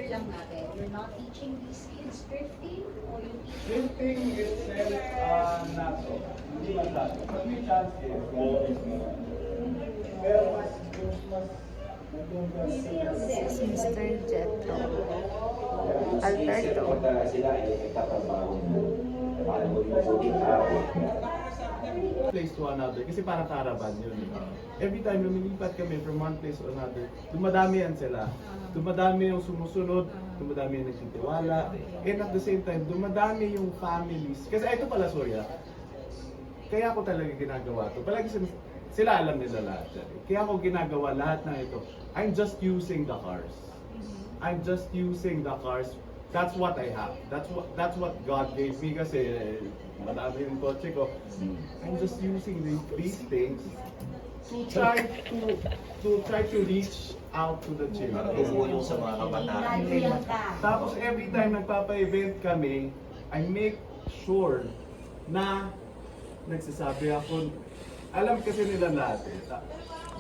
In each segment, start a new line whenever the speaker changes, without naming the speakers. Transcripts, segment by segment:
lang natin, you're not teaching these kids thrifting? Or you teach
Drifting itself, not so. Hindi masyado. But may chance is, always mo. Pero mas
Si Mr. Jetro Alberto.
Sila ay nagtatrabaho mo.
place to another kasi parang caravan yun. Every time lumilipat kami from one place to another, dumadami yan sila. Dumadami yung sumusunod, dumadami yung nagtitiwala, and at the same time, dumadami yung families. Kasi ito pala, Surya, kaya ako talaga ginagawa to. Palagi sila alam nila lahat. Kaya ako ginagawa lahat ng ito. I'm just using the cars. I'm just using the cars. That's what I have. That's what God gave me kasi madami yung kotse ko. I'm just using these things to try to reach out to the children.
Tumulong sa mga kabataan.
Tapos every time nagpapa-event kami, I make sure na nagsasabi ako, alam kasi nila lahat eh.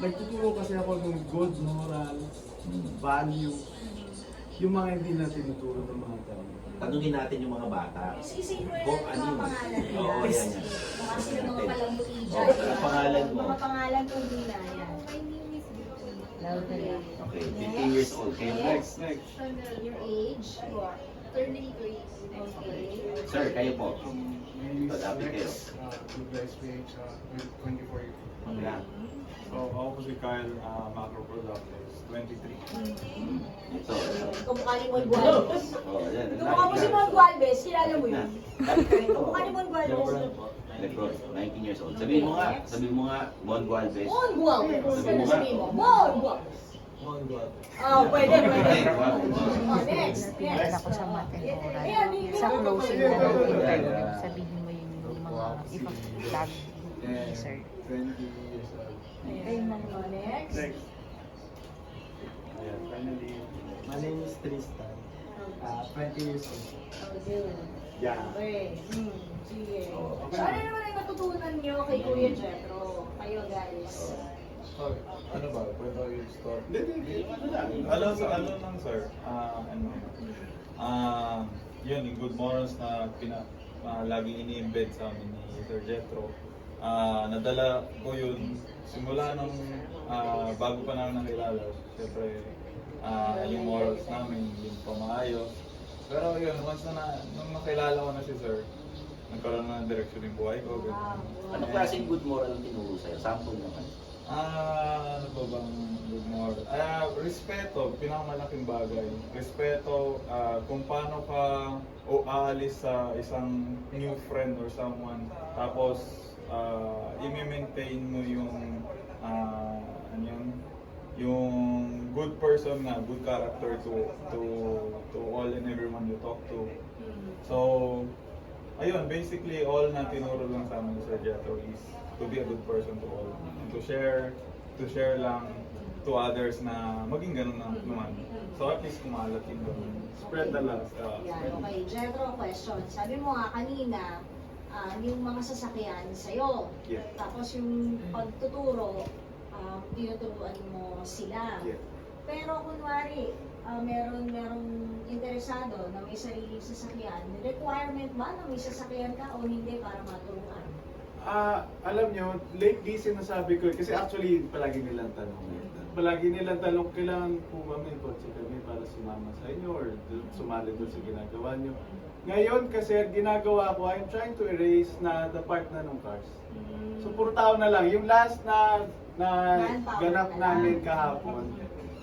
Nagtuturo kasi ako ng good moral, value, yung mga hindi na tinuturo ng mga tao.
Tanungin natin yung mga bata.
Sisihin mo
Kung
yung
ano
mga
yung-
pangalan nila.
Oo, yan yan.
Mga sila mga palamuti dyan.
Ang pangalan mo?
Mga pangalan po nila yan.
Okay, 15 years old. Kayo next.
Your age?
Turning grade.
Okay.
Sir, kayo po.
My name is
Pag-update kayo.
Lex, good guys PH, with 24 years.
Okay lang.
So, ako po si Kyle, Macro Productions, 23.
Ito.
Kumukha ni Mon Gualvez.
Oh, yan.
Kumukha mo si Mon Gualvez, kilala mo yun.
Ito.
Kumukha ni Mon Gualvez.
Lebron, 19 years old. Sabihin mo nga, Mon Gualvez.
Mon Gualvez.
Sabihin mo nga.
Sabihin mo, Mon Gualvez. Oh, pwede. Oh, next.
Napilitan ako sa Matenora. Sa closing na ng interview, sabihin mo yung mga ipag-vlog ni Sir.
20 years old.
Oh, next.
Next. Ayan, finally.
My name is Tristan. 20 years old.
Okay.
Yeah.
Okay. Sige. So, ano naman ang natutunan nyo kay Kuya Jetro? Kayo, guys.
Ano ba? Kwento yung story.
Hindi.
Alam lang sir, yun, yung good morals na laging ini-embed sa amin ni Sir Jetro. Nadala ko yun simula nung bago pa namin nakilala. Siyempre, yung morals namin, yung pamaayos. Pero yun, once nung nakilala ko na si Sir, nagkaroon na ng direksyon yung buhay ko. Ganun.
Ano klaseng good moral ang tinuro sa'yo? Sample naman.
Ano ba bang good moral? Respeto, pinakamalaking bagay. Respeto, kung paano ka aalis sa isang new friend or someone, tapos i-maintain mo yung yung good person na, good character to all and everyone you talk to. So, ayun, basically all na tinuro lang sa amin ni Sir Jetro is to be a good person to all. And to share lang to others na maging ganun na naman. So at least kumalat yung ganun.
Spread the love.
Yan, okay. Jetro, question. Sabi mo nga kanina, yung mga sasakyan sa'yo.
Yeah.
Tapos yung pagtuturo, tinuturuan mo sila.
Yeah.
Pero kunwari, merong interesado na may sariling sasakyan, requirement ba na may sasakyan ka o hindi para maturuan?
Alam nyo, lately sinasabi ko, kasi actually palagi nilang tanong. Kailangan po may kotse kami para sumama sa inyo or sumali doon sa ginagawa nyo. Ngayon kasi ginagawa ko, I'm trying to erase na the part na ng cars. So puro tao na lang. Yung last na ganap namin kahapon,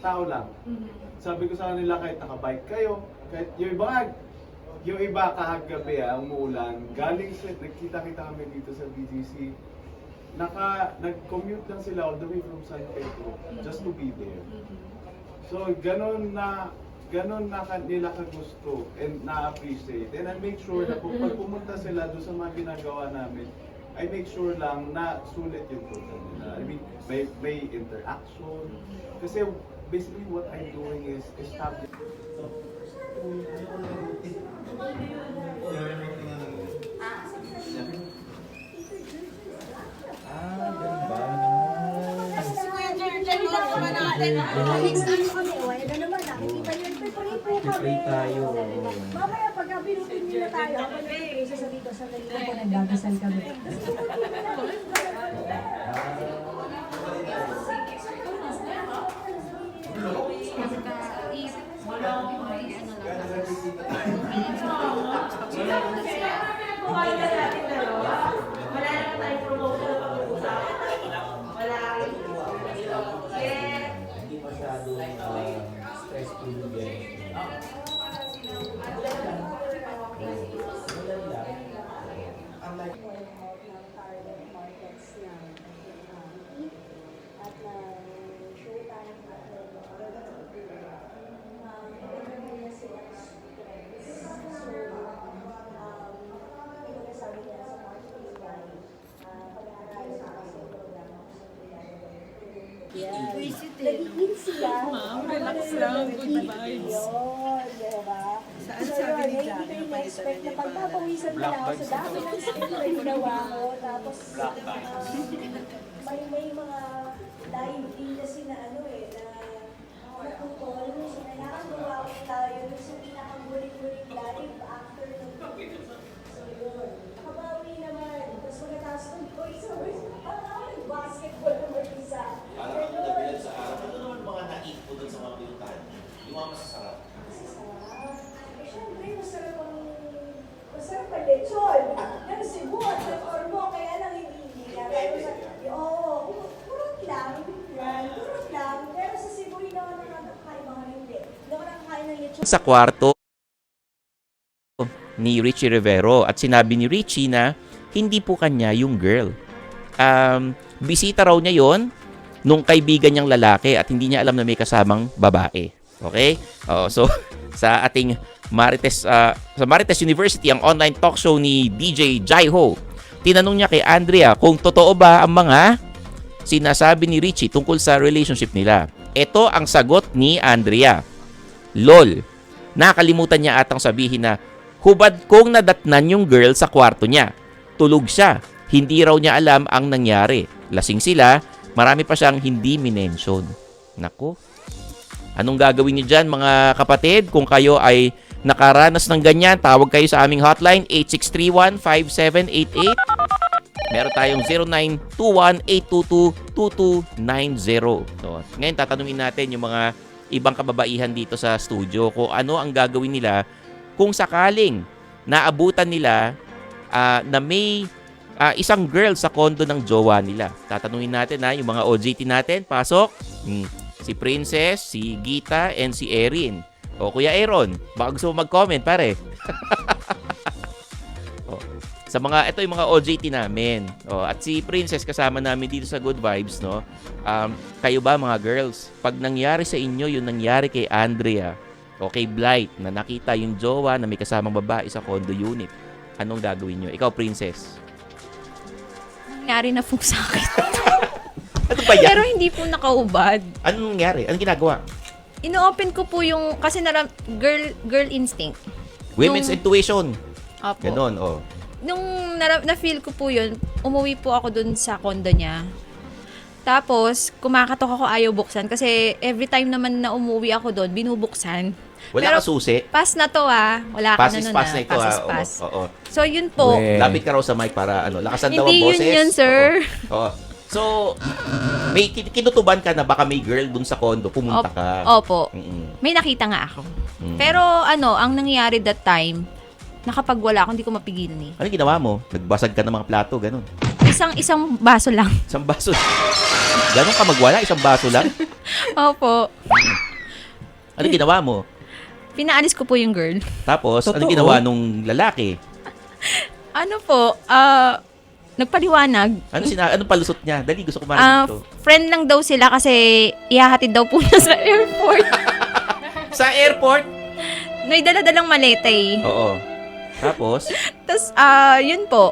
tao lang. Sabi ko sa kanila kahit nakabike kayo, kahit yung iba kahagabi umuulan, galing sa, nagkita-kita kami dito sa BGC, nag-commute lang sila all the way from San Pedro just to be there. So, ganun na nila kagusto and na-appreciate. And I make sure na pag pumunta sila doon sa mga ginagawa namin, I make sure lang na sulit yung punta nila. I mean, may interaction. Kasi basically what I'm doing is establish.
Ganun ba?
Kasi si Kuya Jetro lang naman natin. Next time ko, ano naman, nakikita niyo yung preparation. po kami.
tayo.
Mamaya pagka binutin niyo na tayo, ako nag-pray sa dito sa tayo po, nagdadasal kami. Tapos tututin na natin.
Hindi masyadong stressful din.
Nagiging siya. Ma'am, relax lang. Good vibes. Yun, diba? Saan sabi ni Jack? Hindi ko expect na pagpapawisan na ako sa dami ng skill na ginawa ko. Tapos, may mga live din kasi na ano eh, na natutol. So, nakagawa ko tayo sa pinakamuling-muling live after ng So, yun. Nakabawi naman. Tapos pagkatapos ng voice over, parang ako nag-basketball naman isa.
Parang ako nabilan sa araw. Ano naman mga naik po doon sa mga pinuntahan? Yung mga masasarap.
Siyempre, masarap ang lechon. Pero Cebu at Ormo, kaya lang hindi niya. Kurot lang. Pero sa Cebu, hindi ako nakakain mga hindi. Hindi ako nakakain ng lechon.
Sa kwarto ni Richie Rivero at sinabi ni Richie na hindi po kanya yung girl. Bisita raw niya yon nung kaibigan niyang lalaki at hindi niya alam na may kasamang babae. Okay? So sa ating Marites sa Marites University, ang online talk show ni DJ Jaiho, tinanong niya kay Andrea kung totoo ba ang mga sinasabi ni Richie tungkol sa relationship nila. Ito ang sagot ni Andrea. Lol, nakalimutan niya atang sabihin na hubad kong nadatnan yung girl sa kwarto niya. Tulog siya. Hindi raw niya alam ang nangyari. Lasing sila, marami pa siyang hindi minention. Nako. Anong gagawin niyo dyan mga kapatid? Kung kayo ay nakaranas ng ganyan, tawag kayo sa aming hotline 8631-5788. Meron tayong 0921-822-2290. So, ngayon tatanungin natin yung mga ibang kababaihan dito sa studio kung ano ang gagawin nila kung sakaling naabutan nila na may isang girl sa kondo ng jowa nila. Tatanungin natin yung mga OJT natin. Pasok. Si Princess, si Gita, and si Erin. O Kuya Aaron, baka gusto mo mag-comment pare. Sa mga, ito yung mga OJT namin. At si Princess kasama namin dito sa Good Vibes, no? Kayo ba mga girls, pag nangyari sa inyo yung nangyari kay Andrea o kay Blight na nakita yung jowa na may kasamang babae sa condo unit, anong gagawin nyo? Ikaw, Princess.
Nangyari na po sa akin.
Ano ba yan?
Pero hindi po nakaubad.
Anong nangyari? Anong ginagawa?
Ino-open ko po yung, kasi girl instinct.
Women's
Nung-
intuition.
Opo.
Ganon,
Nung na-feel ko po yun, umuwi po ako dun sa condo niya. Tapos, kumakatok ako, ayaw buksan. Kasi every time naman na umuwi ako doon, binubuksan.
Wala
Pero,
ka susi?
Pass na to Wala ka
Pass
na
is
nun
pass na ito
Pass.
Oo.
So, yun po.
Lapit ka raw sa mic para lakasan daw ang
Hindi
boses.
yun sir.
Oo. So, may kinutuban ka na baka may girl dun sa condo, pumunta ka.
Opo.
Mm-mm.
May nakita nga ako.
Mm.
Pero ang nangyari that time, nakapagwala ako, hindi ko mapigilan eh.
Ano ginawa mo? Nagbasag ka ng mga plato, ganun.
Isang baso lang.
Isang baso. Ganun ka magwala? Isang baso lang?
Opo.
Ano ginawa mo?
Pinaalis ko po yung girl.
Tapos, ano
Totoo?
ginawa nung lalaki?
Ano po, nagpaliwanag.
Anong palusot niya? Dali, gusto ko marinig to.
Friend lang daw sila kasi ihahatid daw po niya sa airport.
Sa airport?
May dala-dalang maleta eh.
Oo. Tapos?
Tapos, yun po,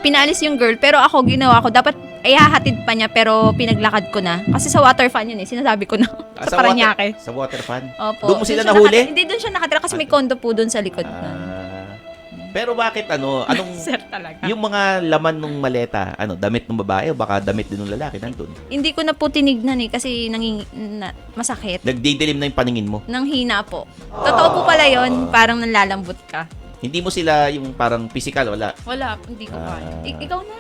pinalis yung girl, pero ako, ginawa ko, dapat ihahatid pa niya, pero pinaglakad ko na. Kasi sa water fan yun eh, sinasabi ko na. Sa Paranaque.
Sa water fan?
Opo.
Doon mo sila
siya
nahuli?
hindi, doon siya nakatira kasi may condo po doon sa likod na.
Pero bakit ano? Anong
Sir talaga.
yung mga laman ng maleta, ano, damit ng babae o baka damit din ng lalaki nandun?
Hindi ko na po tinignan eh kasi masakit.
Nagdidilim na yung paningin mo.
Nang hina po. Totoo po pala yon, parang nanlalambot ka.
Hindi mo sila yung parang physical, wala.
Wala, hindi ko kaya. Ikaw na.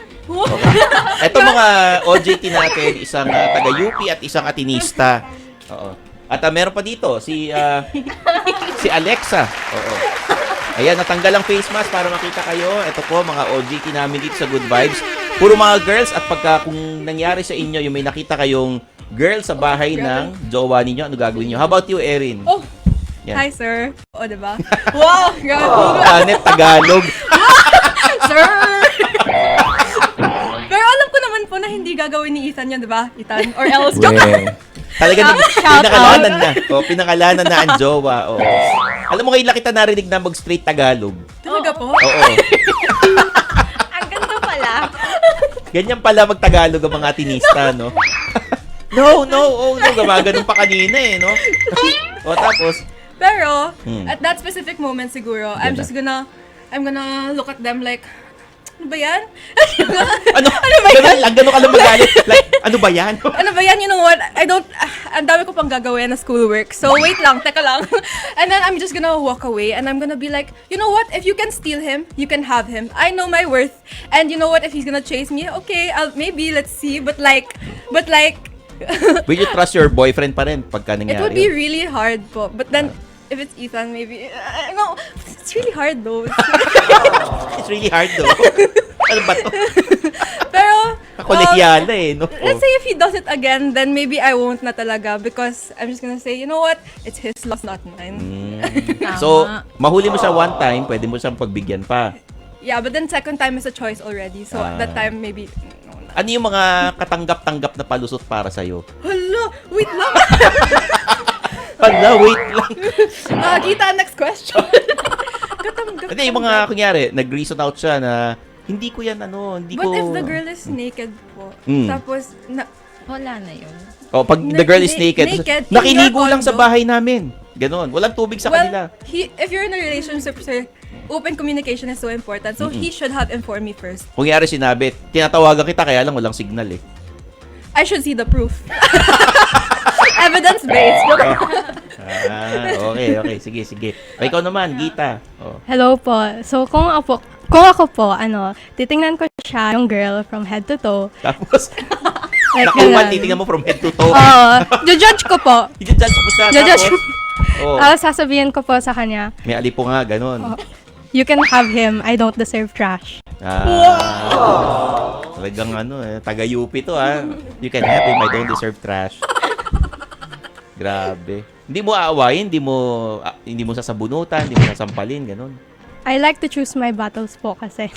Ito mga OJT natin, isang taga-UP at isang atinista. Oo. At meron pa dito, si Alexa. Oo. Ayan, natanggal ang face mask para makita kayo. Ito po, mga OJT namin dito sa Good Vibes. Puro mga girls at pagka kung nangyari sa inyo, yung may nakita kayong girl sa bahay ng jowa ninyo, ano gagawin nyo? How about you, Erin?
Oh,
Yan.
hi sir. O, diba? Wow, grabe.
Anet Tagalog.
Sir! Pero alam ko naman po na hindi gagawin ni Ethan yan, diba? Ethan? Or else, joke lang.
Talagang
Shout
pinakalanan na. O, pinakalanan na ang jowa. O. Alam mo, ngayon lang kita narinig na mag-straight Tagalog.
Talaga po?
Oo.
Ang ganda pala.
Ganyan pala mag-Tagalog ang mga atinista, no? No. Gumaganon pa kanina eh, no? O, tapos,
Pero,
Hmm.
at that specific moment siguro, I'm gonna look at them like, ano ba yan?
ano ba yan? Gano'n ka lang magalit. Like, ano ba yan?
Ano ba yan? You know what? Ang dami ko pang gagawin na schoolwork. So, wait lang, teka lang. And then, I'm just gonna walk away and I'm gonna be like, you know what? If you can steal him, you can have him. I know my worth. And you know what? If he's gonna chase me, okay, maybe, let's see. But like,
Will you trust your boyfriend pa rin pagka nangyari?
it would be really hard po. But then, if it's Ethan, maybe, no, it's really hard though.
It's really hard, though. Ano ba to?
Pero,
Kakolehiyala eh, no?
let's say if he does it again, then maybe I won't na talaga because I'm just gonna say, you know what? It's his loss, not mine.
So, mahuli mo siya one time, pwede mo siyang pagbigyan pa.
Yeah, but then second time is a choice already. So at that time, maybe, no na.
Ano yung mga katanggap-tanggap na palusot para sa'yo?
Hala, wait lang.
Hala, wait lang.
Kita, next question. Katanggap.
Hindi, yung mga, kunyari, nag-reason out siya na, hindi ko yan, hindi
But
ko...
if the girl is naked po,
Mm.
tapos,
Wala na yun.
Oh, pag the girl is naked,
naked,
nakiligo
in your
lang sa
condo.
bahay namin. Ganon. Walang tubig sa kanila.
if you're in a relationship, sir, open communication is so important. So he should have informed me first.
Kung yari sinabi, tinatawagan kita kaya lang walang signal eh.
I should see the proof. Evidence-based.
Okay. Sige. O, ikaw naman, Gita. Oh.
Hello po. So, kung ako po, titingnan ko siya, yung girl, from head to toe.
Tapos,
Like,
nakuman,
ganun.
titingnan mo from head to toe.
Oo. Judge ko po.
I-judge mo siya.
Judge
Tapos, oh,
sasabihin ko po sa kanya,
may alipo nga, ganon.
you can have him, I don't deserve trash.
Talagang taga-UP to You can have him, I don't deserve trash. Grabe. Hindi mo aawayin, hindi mo sasabunutan, hindi mo sasampalin, ganon.
I like to choose my battles po kasi.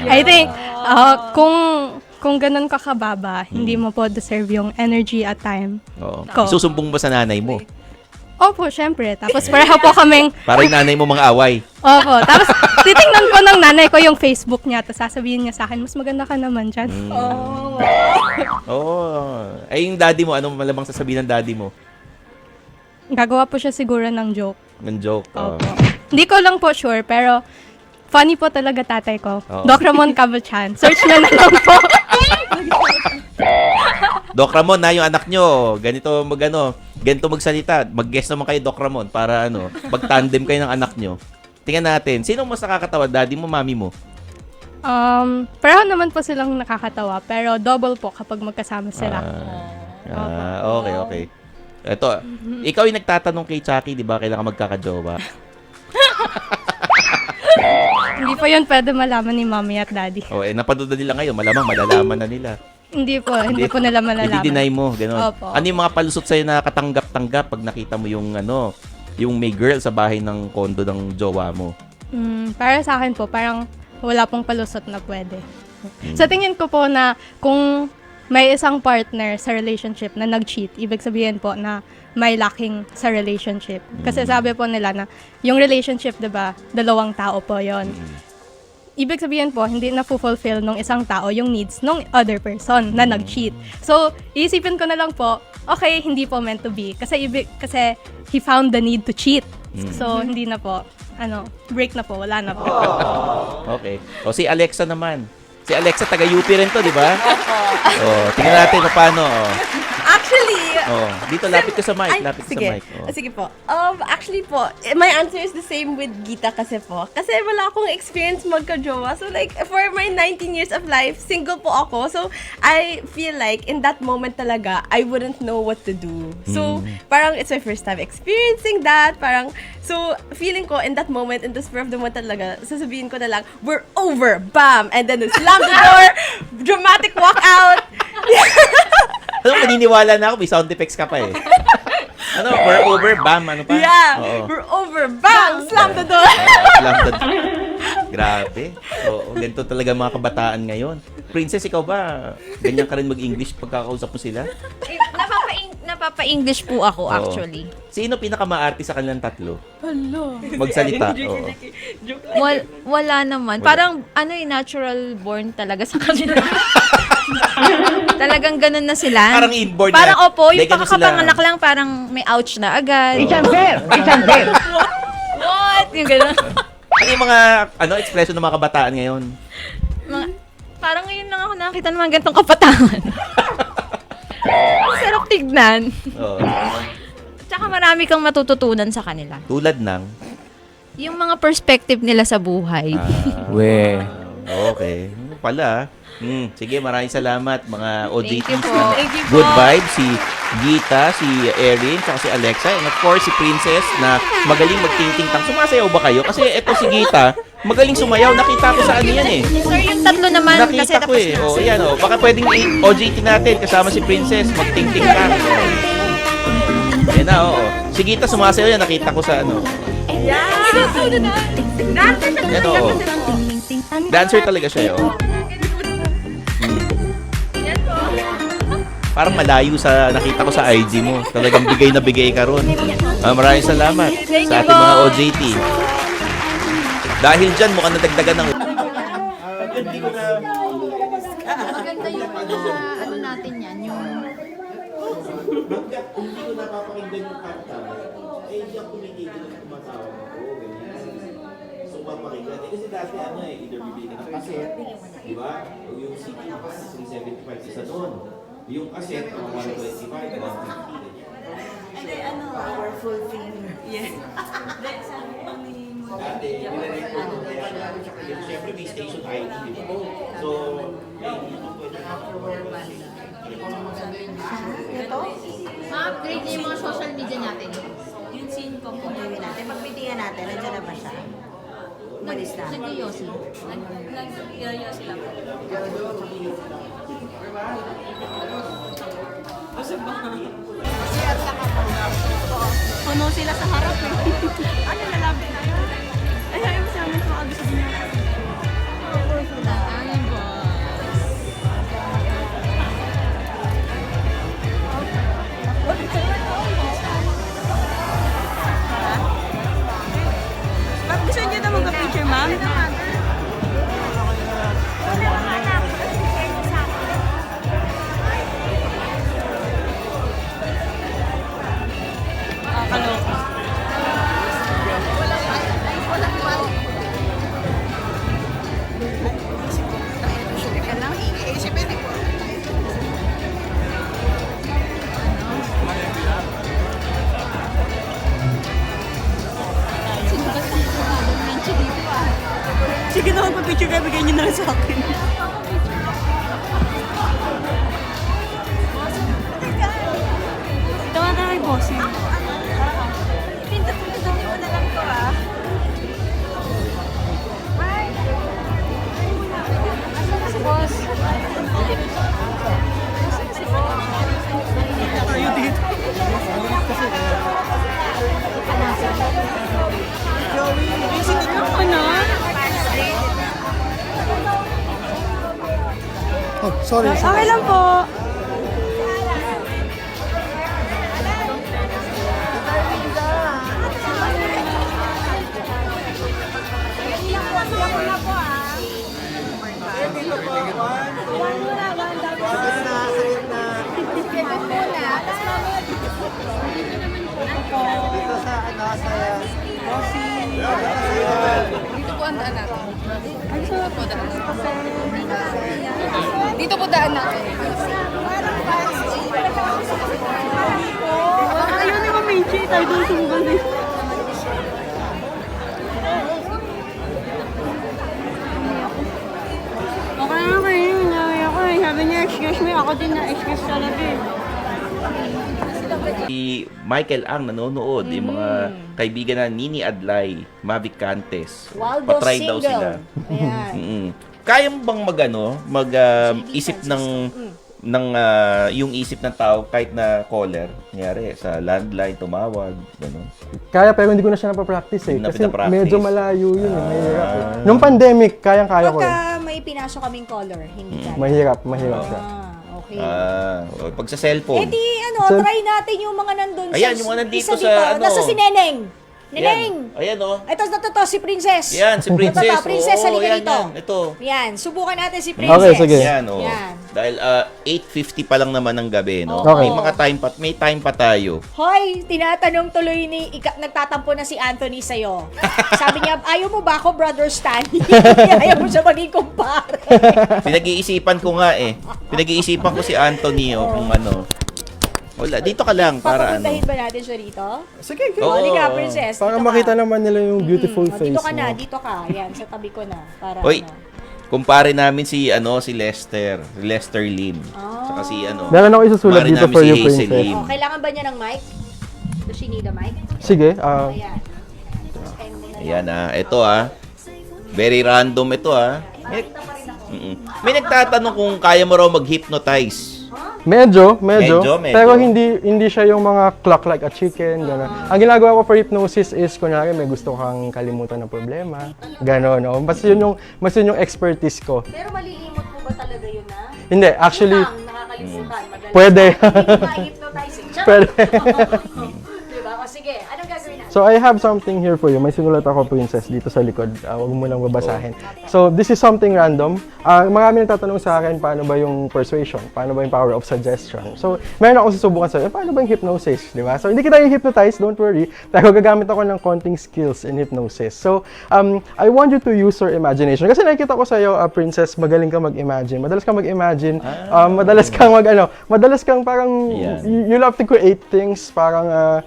I think, kung ganun ka kababa, hindi mo po deserve yung energy at time.
Oo.
Ko.
Susumbong ba sa nanay mo?
Opo, syempre. Tapos pareho po kaming,
Para yung nanay mo mga away.
opo. Tapos titingnan ko ng nanay ko yung Facebook niya, tapos sasabihin niya sa akin, mas maganda ka naman dyan.
Ay, yung daddy mo, anong malamang sasabihin ng daddy mo?
Gagawa po siya siguro ng joke.
Ng joke.
Opo. Hindi ko lang po sure, pero funny po talaga tatay ko.
Oo.
Doc Ramon Cabachan. Search nyo na lang po.
Doc Ramon, yung anak nyo, ganito magsalita. Mag-guess naman kayo, Doc Ramon, para mag-tandem kayo ng anak nyo. Tingnan natin, sino mas nakakatawa? Daddy mo, mami mo?
Pareho naman po silang nakakatawa, pero double po kapag magkasama sila.
Okay. Ito, ikaw yung nagtatanong kay Chucky, di ba? Kailangan magkakajowa.
Hindi po yun pwede malaman ni mommy at daddy.
Napanood na nila ngayon. Malamang malalaman na nila.
Hindi po nila malalaman.
I-deny mo, gano'n.
Opo.
Ano yung mga palusot sa'yo na katanggap-tanggap pag nakita mo yung may girl sa bahay ng kondo ng jowa mo?
Para sa akin po, parang wala pong palusot na pwede. Sa tingin ko po na kung may isang partner sa relationship na nag-cheat, ibig sabihin po na may lacking sa relationship. Kasi sabi po nila na yung relationship, 'di ba, dalawang tao po 'yon. Ibig sabihin po, hindi na fulfill ng isang tao yung needs ng other person na nag-cheat. So, iisipin ko na lang po, okay, hindi po meant to be. Kasi he found the need to cheat. So, hindi na po. Break na po. Wala na po.
Okay. O si Alexa naman. Si Alexa, taga-UP rin to, di ba? Oh, tingnan natin kung paano. Oh.
Actually,
Oh, dito lapit ka sa mic,
Ay,
lapit ka
sige.
sa mic. Oh.
Sige po. Actually po, my answer is the same with Gita kasi po. Kasi wala akong experience magka-jowa. So like, for my 19 years of life, single po ako. So, I feel like in that moment talaga, I wouldn't know what to do. So, parang it's my first time experiencing that. Parang, so, feeling ko in that moment, in the spur of the moment talaga, sasabihin ko na lang, we're over! Bam! And then slam the door! Dramatic walk out!
Ano, maniniwala na ako, may sound effects ka pa eh. Ano, we're over, bam, ano pa?
Yeah!
Oo.
We're over! Bam! Slam the door!
Slam the Grabe. Oo, ganito talaga mga kabataan ngayon. Princess, ikaw ba, ganyan ka rin mag-English pagkakausap mo sila?
Napapa-English po ako,
Oo.
actually.
Sino pinakamaarte sa kanilang tatlo? Magsalita. Oo.
Wala naman. Parang, natural born talaga sa kanila. Talagang ganun na sila.
Parang inborn na.
Parang opo, yung
Like, ano
pagkakapanganak
sila?
lang, parang may ouch na agad.
It's
What? Yung ganun.
Ano yung mga expression ng mga kabataan ngayon?
Parang ngayon lang ako nakakita ng mga gantong kapatangan. Sarap tignan.
Oo.
Tsaka marami kang matututunan sa kanila.
Tulad ng...
Yung mga perspective nila sa buhay.
We. Okay. Pala. Sige, maraming salamat mga OJTs.
Thank you po.
na
Thank you po.
Good vibes. Si Gita, si Erin, tsaka si Alexa. And of course, si Princess na magaling magtingting-tang. Sumasayaw ba kayo? Kasi eto si Gita, magaling sumayaw. Nakita ko sa ano yan eh.
Sir, yung tatlo naman kasi
Nakita ko
tapos
eh.
na.
O, yan o. Baka pwedeng OJT natin kasama si Princess. Magtingting ka. Yan na, oo. Si Gita sumasayaw yan. Nakita ko sa ano. Yan oo. Dancer talaga siya, oh. Parang malayo sa nakita ko sa IG mo. Talagang bigay na bigay ka ron. Maraming salamat sa ating mga OJT. Dahil dyan, mukhang nadagdagan ng...
Maganda yung ano natin yan, yung...
Hanggat hindi ko napapakinggan yung kanta, hindi ako tumitigil ng tumatawag ako, ganyan. So, papakinggan. Kasi dati either bibili ka ng cassette, di ba? O yung CD, 375 isa doon. Yung cassette, 125, 150, ganyan.
Powerful finger.
Yes.
Dati, nire-record ko kaya siyempre may station ID, di ba? So, hindi ko pwede
Ma-upgrade niya yung mga social media natin.
Yung scene ko po gawin natin. Magpitingan natin. Nandiyan na ba siya? Umalis na.
Nag-yosi.
Nag-yosi lang.
Puno sila sa harap eh. Ano nalabi na yun? Ay, ayaw sa amin kung ano sabi niya. Ba't gusto niyo na mag-picture, ma'am? Sige na, magpa-picture ka, bigay niyo na lang sa akin. Tawa na kay bossing.
Pinta-pinta mo na lang ko ah. Asan na si boss?
Tayo dito. Busy ka na?
Oh, sorry.
Okay lang po.
Dito sa ano, sa...
Dito po
ang daan natin. Dito po daan natin. Dito po daan natin.
Ayun ni Ma'am Michi, tayo doon sumugal eh. Okay na kayo, nawi ako eh. Sabi niya, excuse me, ako din na excuse talaga eh.
Si Michael Ang nanonood, yung mga kaibigan na Nini Adlay, Mavic Cantes.
Waldo
Patry daw
single.
sila.
Ayan.
Kaya mo bang isip ng yung isip ng tao kahit na caller, nangyari sa landline tumawag, gano'n.
Kaya pero hindi ko na siya napapractice eh.
Hindi na
Kasi
pinapractice.
medyo malayo yun eh. Mahirap eh. Nung pandemic, kayang-kaya ko eh.
Pagka may pinasok kaming color, hindi kaya.
Mahirap siya.
Okay.
Pag sa cellphone.
Eh di, try natin yung mga nandun
Ayan,
sa...
yung mga nandito
isa,
sa,
diba?
ano.
Nasa si Neneng. Neneng!
Ayan oh.
Ito, si Princess.
Yan, si Princess.
Ito, Princess,
Oo,
halika
yan,
dito.
yan. Ito.
Yan, subukan natin si Princess.
Okay, sige.
Yan, oh.
Yan.
Dahil 8:50 pa lang naman ng gabi, no?
Okay.
May time pa tayo.
Hoy, tinatanong tuloy ni... nagtatampo na si Anthony sa'yo. Sabi niya, ayaw mo ba ako, Brother Stanley? Ayaw mo siya maging kumpare.
Pinag-iisipan ko nga eh. Pinag-iisipan ko si Anthony kung ano. Wala, dito ka lang para ano.
Papapuntahin ba natin siya rito?
Sige,
Oo.
Halika, Princess.
para
dito
makita
ka.
naman nila yung beautiful face
Dito ka
mo.
na, dito ka. Yan, sa tabi ko na. Para
Hoy,
ano.
kumpare namin si Lester Lim. Saka si
Meron ako isusulat
kumpare
dito
namin
for
si
you,
Hazel
Princess.
Lim.
Kailangan ba niya ng mic? Does she need a mic?
Sige,
Ayan.
Ayan ito very random ito May nagtatanong kung kaya mo raw mag-hypnotize.
medyo.
Medyo.
Pero hindi siya yung mga clock like a chicken, gano'n. Ang ginagawa ko for hypnosis is, kunyari may gusto kang kalimutan ng problema, gano'n. No? Mas yun yung expertise ko.
Pero malilimot mo ba talaga yun na?
Hindi, actually,
Ang nakakalimutan. Madalas
Pwede.
Hindi ma-hypnotize.
Pwede.
Diba? O sige, anong gagawin natin?
So I have something here for you. May sinulat ako, Princess, dito sa likod. Huwag mo lang babasahin. So this is something random. Marami nagtatanong sa akin, paano ba yung persuasion? Paano ba yung power of suggestion? So meron ako susubukan sa'yo, paano ba yung hypnosis? Di ba? So hindi kita i-hypnotize, don't worry. Pero gagamit ako ng konting skills in hypnosis. So I want you to use your imagination. Kasi nakikita ko sa'yo, Princess, magaling ka mag-imagine. Madalas kang mag-imagine. Madalas kang parang, you love to create things. Parang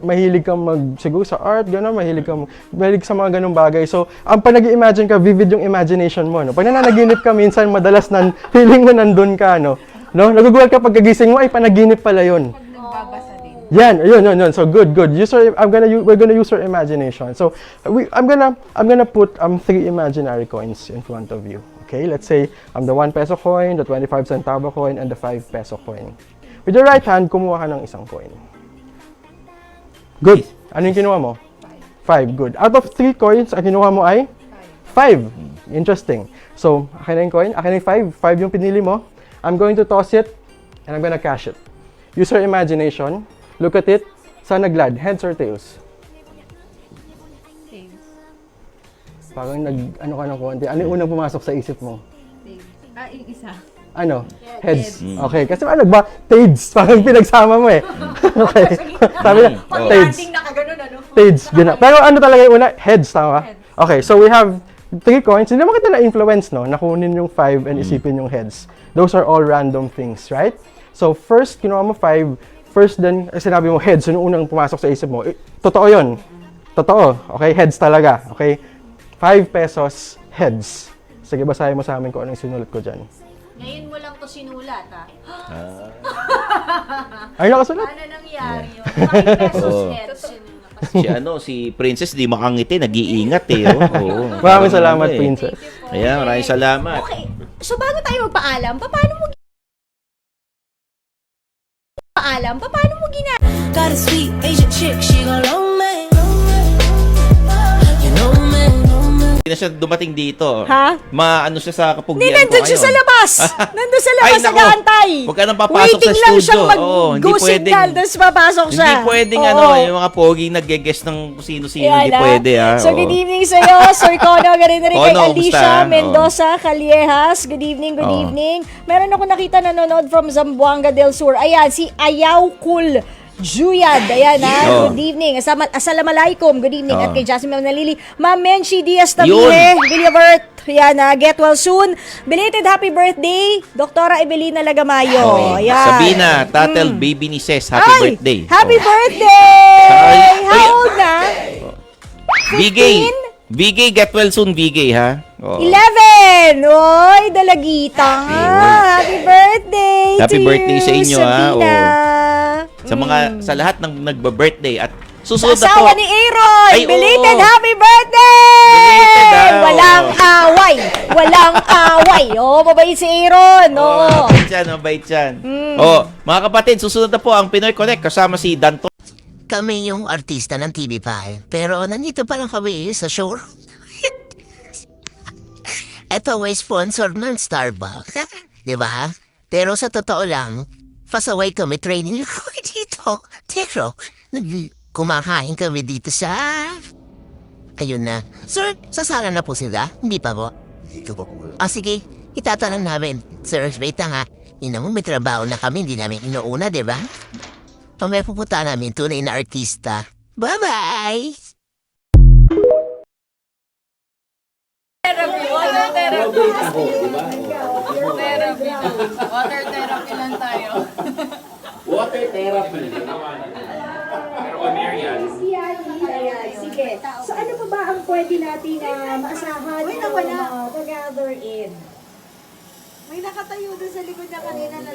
mahilig kang siguro sa art, gano'n, mahilig sa mga ganung bagay. So, pag nag-imagine ka, vivid yung imagination mo, no? Pag nananaginip ka, minsan, madalas feeling mo nandun ka, no? Nagugulat ka pag kagising mo, ay, panaginip pala yun.
Nagbabasa din.
Yan, yun. So, good. We're gonna use our imagination. So, I'm gonna put 3 imaginary coins in front of you. Okay, let's say, the 1 peso coin, the 25 centavo coin, and the 5 peso coin. With your right hand, kumuha ka ng isang coin. Good. Ano yung kinuha mo? 5. Good. Out of 3 coins, ang kinuha mo ay? 5. Interesting. So, akin na yung coin. Akin na yung 5. 5 yung pinili mo. I'm going to toss it, and I'm gonna cash it. Use your imagination. Look at it. Saan naglad? Heads or tails?
Tails.
Parang ano ka ng konti. Ano yung unang pumasok sa isip mo?
Tails. Yung isa.
Ano? Heads. Okay. Kasi ano ba? Tails. Parang pinagsama mo eh. Okay. Sabi na, tails.
Pag-landing nakaganon, ano?
Tails. Gina. Pero ano talaga yung una? Heads, tama? Okay. So we have 3 coins. Hindi naman kita na-influence, no? Nakunin yung 5 and isipin yung heads. Those are all random things, right? So first, kinuha mo 5. First then, sinabi mo heads. Yun yung unang pumasok sa isip mo. Totoo yun. Totoo. Okay? Heads talaga. Okay? 5 pesos, heads. Sige, basahin mo sa amin kung anong sinulat ko dyan.
Ngayon mo lang to sinulat, ha?
Ay, nakasulat.
Ano nangyari yun? 5 pesos heads.
Si Princess di makangiti, nag-iingat Oo.
Maraming salamat, Princess.
Ayan, maraming salamat.
Okay. So bago tayo magpaalam, paano mo gina?
Got a sweet Asian chick, she gon' roll me. You know me.
Hindi na siya dumating dito.
Ha?
Maano siya sa kapugyan
Hindi, nandun siya sa labas! Nandun sa labas,
Ay, nako.
nag-aantay!
Huwag ka nang papasok
Waiting
sa
lang
studio.
siyang
Oo, hindi
mag-go
pwedeng-
signal, tapos papasok siya.
Hindi pwedeng
Oo.
yung mga poging nag-guess ng sino-sino,
Yan,
hindi
ha?
pwede
So,
Oo.
good evening sa'yo, Sir Kono, ganun na rin kay
Kono,
Alicia
kumusta?
Mendoza Caliejas. Good evening, good
Oo.
evening. Meron ako nakita nanonood from Zamboanga del Sur. Ayan, si Ayaw Cool Juyad, ayan
Oh.
good evening. Assalamualaikum, good evening.
Oh.
At kay Jasmine Manalili, Ma'am Menchi Diaz Tabile, Villavert, yan get well soon. Belated happy birthday, Doktora Evelina Lagamayo.
Okay.
Ayan.
Sabina, Tatel, baby ni Ses, happy
Ay,
birthday.
Happy
Oh.
birthday!
Ay,
How old na?
Bigay. Bigay, get well soon, Bigay, ha? Oo.
11! Oy, dalagita nga. Happy birthday
Happy
to
birthday
you,
sa inyo, ha?
Sabina.
Sa mga, sa lahat ng nagba-birthday at
Sa
susunod na po.
asawa ni Aaron,
Ay, oo.
belated happy birthday!
Belated,
Walang away! Walang away! Oh, mabait si Aaron! Oo.
Mabait yan, mabait yan. Oh, mga kapatid, susunod na po ang Pinoy Connect kasama si Danton.
Kami yung artista ng TV5, pero nandito pa lang kami sa show. Ito ay sponsor ng Starbucks. Di ba? Pero sa totoo lang, pasaway kami training ko dito. Pero, kumakain kami dito sa... Ayun na. Sir, sasala na po sila? Hindi pa po? Sige. Itatanong namin. Sir, wait lang ha. Inaman, may trabaho na kami. Hindi namin inuuna, di ba? Mamaya pupunta namin tunay na artista. Bye-bye!
Water therapy lang tayo.
Water therapy.
Sige. So ano pa ba ang pwede natin maasahan o mag-gather in?
May nakatayo doon sa likod na kanina na